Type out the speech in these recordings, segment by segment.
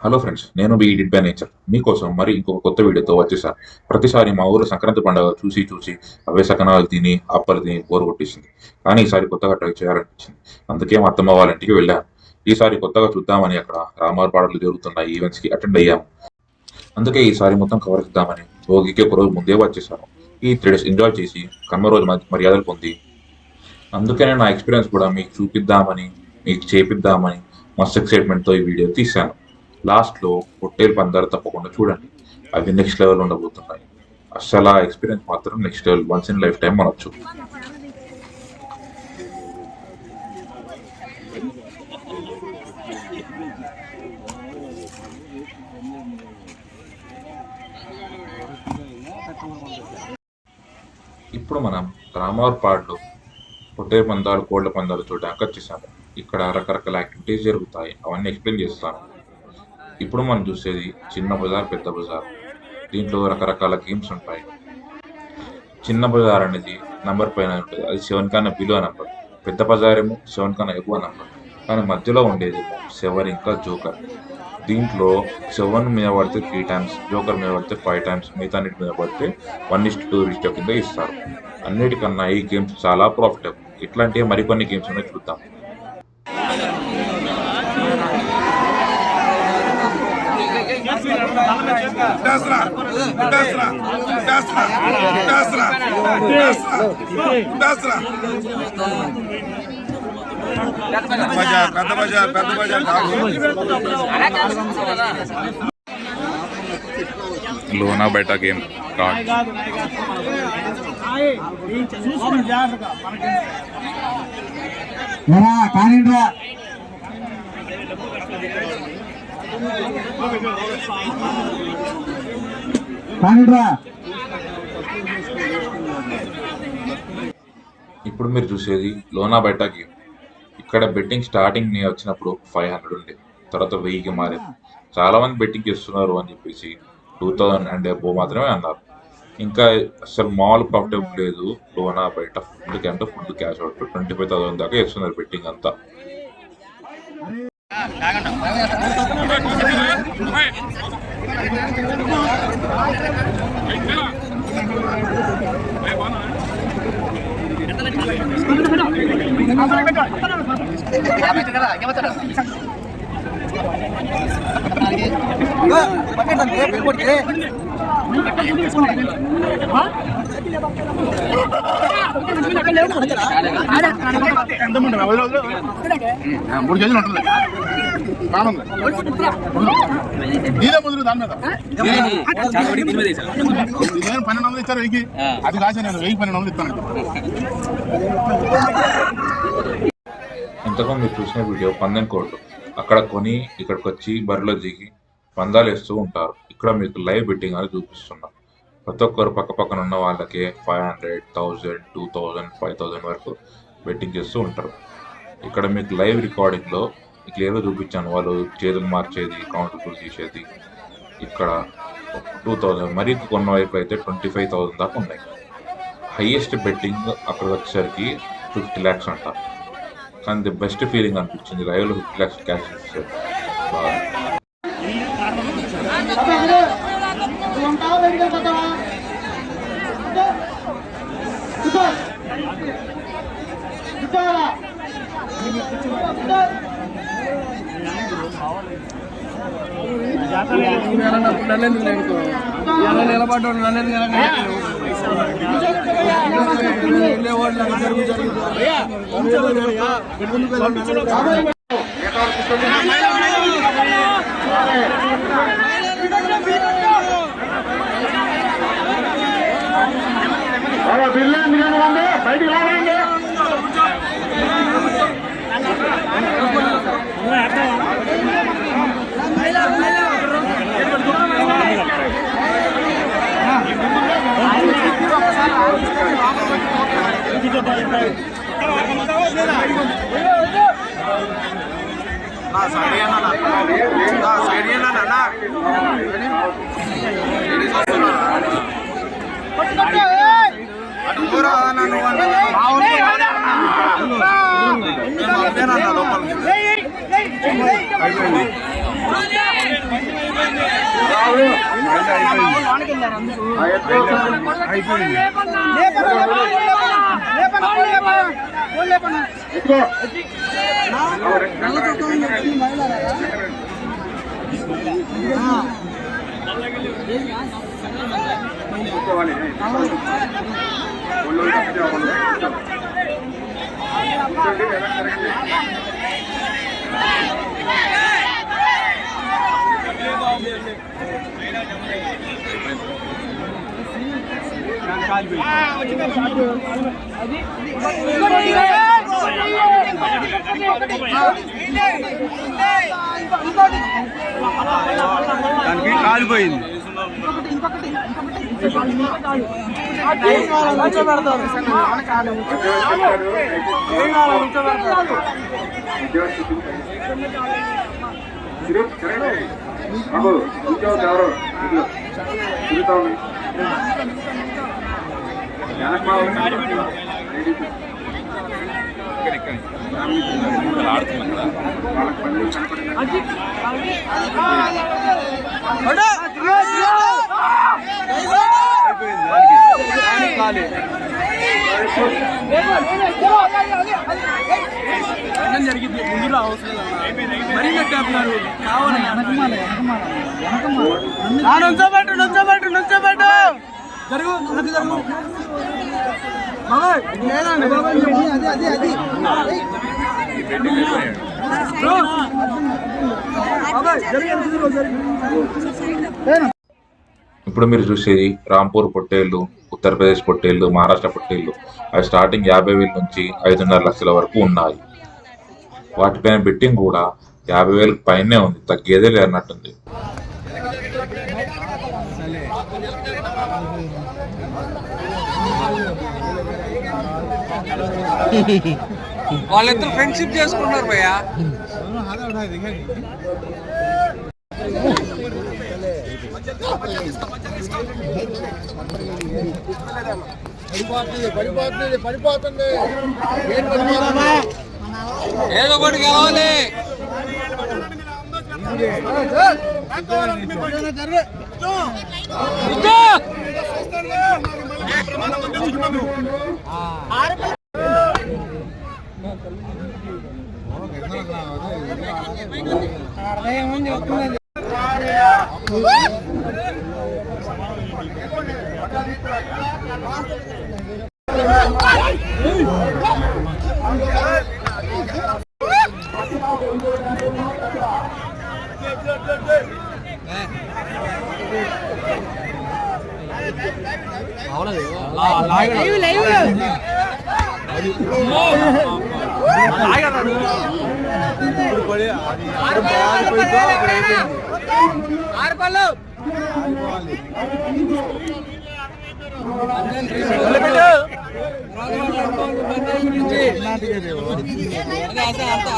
Hello friends, నేను మీ edit by nature మీకోసం మరి ఇంకొక కొత్త వీడియోతో వచ్చేసాను. ప్రతిసారి మా ఊరు సంక్రాంతి పండుగ చూసి అవే సకనాలు తిని అప్పలు తిని బోరు కొట్టేసింది. కానీ ఈసారి కొత్తగా ట్రై చేయాలనిపించింది. అందుకే మా అత్తమ్మ వాళ్ళ ఇంటికి వెళ్ళాను. ఈసారి కొత్తగా చూద్దామని అక్కడ రామారపాడలు జరుగుతున్న ఈవెంట్స్కి అటెండ్ అయ్యాము. అందుకే ఈసారి మొత్తం కవర్ చేద్దామని భోగికి ఒక రోజు ముందే వచ్చేసాను. ఈ 3 days ఎంజాయ్ చేసి కనుమ రోజు మర్యాదలు పొంది, అందుకనే నా ఎక్స్పీరియన్స్ కూడా మీకు చూపిద్దామని, మీకు చేపిద్దామని మస్తు ఎక్సైట్మెంట్తో ఈ వీడియో తీశాను. లాస్ట్లో పొట్టేలు పందాలు తప్పకుండా చూడండి. అవి నెక్స్ట్ లెవెల్ ఉండబోతున్నాయి. అసలు ఆ ఎక్స్పీరియన్స్ మాత్రం next level, once in life time అనొచ్చు. ఇప్పుడు మనం రామవరపాడులో పొట్టేలు పందాలు, కోళ్ల పందాలు చూడడానికి వచ్చేసాము. ఇక్కడ రకరకాల యాక్టివిటీస్ జరుగుతాయి, అవన్నీ ఎక్స్ప్లెయిన్ చేస్తాను. ఇప్పుడు మనం చూసేది చిన్న బజార్, పెద్ద బజార్. దీంట్లో రకరకాల గేమ్స్ ఉంటాయి. చిన్న బజార్ అనేది నంబర్ పైన ఉంటుంది, అది 7 కన్నా బిలో నంబర్. పెద్ద బజార్ ఏమో 7 కన్నా ఎక్కువ నంబర్. కానీ మధ్యలో ఉండేది 7 ఇంకా జోకర్. దీంట్లో 7 మీద పడితే 3 times, జోకర్ మీద పడితే 5 times, మిగతా అన్నిటి మీద పడితే 1:2 రేషియో కింద ఇస్తారు. అన్నిటికన్నా ఈ గేమ్స్ చాలా ప్రాఫిటబుల్. ఇట్లాంటి మరికొన్ని గేమ్స్ ఉన్నాయి, చూద్దాం. లోనా బయట గేమ్ కార్డ్. ఇప్పుడు మీరు చూసేది లోనా బయట గేమ్. ఇక్కడ బెట్టింగ్ స్టార్టింగ్ వచ్చినప్పుడు 500 ఉండే, తర్వాత 1000కి మారింది. చాలా మంది బెట్టింగ్ చేస్తున్నారు అని చెప్పేసి 2000 అండ్ అబోవ్ మాత్రమే అన్నారు. ఇంకా అసలు మామూలు ప్రాఫిటబుల్ లేదు. లోనా బయట ఫుల్ క్యాష్ అవుట్ 25,000 దాకా చేస్తున్నారు బెట్టింగ్ అంతా. మూడు కేజీలు ఉంటుంది నీదే ముందు దాని మీద 1200 ఇచ్చారు. 1000 అది కాసే నేను 1200 ఇస్తాను. ఇంతకు మీరు చూసిన వీడియో పందెం కోళ్ళు. అక్కడ కొని ఇక్కడికి వచ్చి బరిలో దిగి పందాలు వేస్తూ ఉంటారు. ఇక్కడ మీకు లైవ్ బెట్టింగ్ అని చూపిస్తున్నాం. ప్రతి ఒక్కరు పక్కన ఉన్న వాళ్ళకి 500, 1000, 2000, 5000 వరకు బెట్టింగ్ చేస్తూ ఉంటారు. ఇక్కడ మీకు లైవ్ రికార్డింగ్లో క్లియర్గా చూపించాను. వాళ్ళు చేతులు మార్చేది, కౌంటర్ తీసేది. ఇక్కడ 2000, మరీ కొన్న వైపు అయితే 25,000 దాకా ఉన్నాయి. హైయెస్ట్ బెట్టింగ్ అక్కడ వచ్చేసరికి 50 lakhs అంట. కానీ ది బెస్ట్ ఫీలింగ్ అనిపించింది లైవ్లో 50 lakhs క్యాష్ ఇచ్చారు. నిలబడ్డా బయటికి రావండి. దానికి కాలిపోయింది. జరిగింది ముందులో అవసరం మరీ కట్టేస్తున్నారు. నుంచోబెట్టు జరుగు ఇప్పుడు మీరు చూసేది రాంపూర్ పొట్టేళ్ళు, ఉత్తరప్రదేశ్ పొట్టేళ్ళు, మహారాష్ట్ర పొట్టేళ్ళు. అవి స్టార్టింగ్ 50,000 నుంచి 5.5 లక్షల వరకు ఉన్నాయి. వాటిపైన బెట్టింగ్ కూడా 50,000 పైనే ఉంది, తగ్గేదే లేనట్టుంది. వాళ్ళిద్దరు ఫ్రెండ్షిప్ చేసుకున్నారు భయ్యా. ఏదో ఒకటి కావాలి.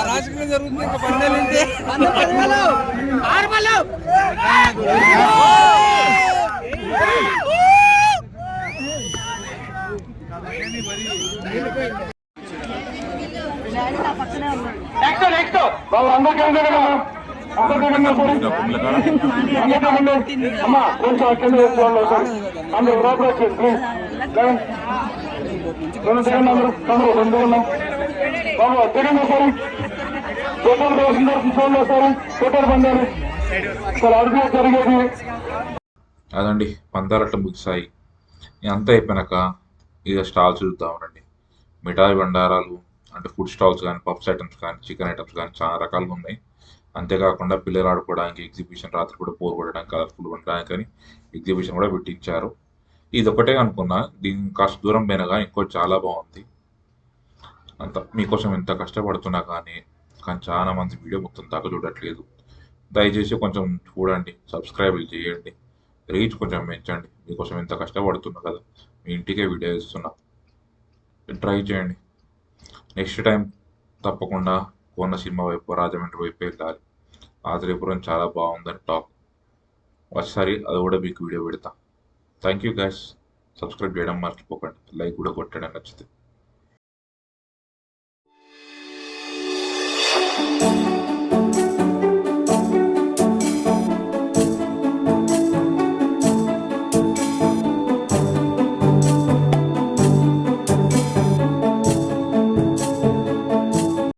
అరాచకం జరుగుతుంది. ఇంకా పండేలు అదండి పందాలట్ల ముగిసాయి. అంతా అయిపోయినాక ఇక స్టాల్స్ చూద్దామండి. మిఠాయి బండారాలు అంటే ఫుడ్ స్టాల్స్ కానీ, పఫ్స్ ఐటమ్స్ కానీ, చికెన్ ఐటమ్స్ కానీ చాలా రకాలుగా ఉన్నాయి. అంతేకాకుండా పిల్లలు ఆడుకోవడానికి ఎగ్జిబిషన్, రాత్రి కూడా బోర్ కొట్టడానికి, కలర్ఫుల్ ఉండడానికి కానీ ఎగ్జిబిషన్ కూడా పెట్టించారు. ఇది ఒకటే అనుకున్నా, దీని కాస్త దూరం పోయినా కానీ ఇంకోటి చాలా బాగుంది. అంత మీకోసం ఎంత కష్టపడుతున్నా కానీ చాలా మంది వీడియో మొత్తం దాకా చూడట్లేదు. దయచేసి కొంచెం చూడండి, సబ్స్క్రైబ్ చేయండి, రీచ్ కొంచెం పెంచండి. మీకోసం ఎంత కష్టపడుతున్నా కదా, మీ ఇంటికే వీడియో ఇస్తున్నా, ట్రై చేయండి. నెక్స్ట్ టైం తప్పకుండా కోనసీమ వైపు రాజమండ్రి వైపు వెళ్ళాలి. ఆత్రేయపురం చాలా బాగుందని టాక్. ఒకసారి అది కూడా మీకు వీడియో పెడతా. Thank you guys. సబ్స్క్రైబ్ చేయడం మర్చిపోకండి. లైక్ కూడా కొట్టడం నచ్చితే.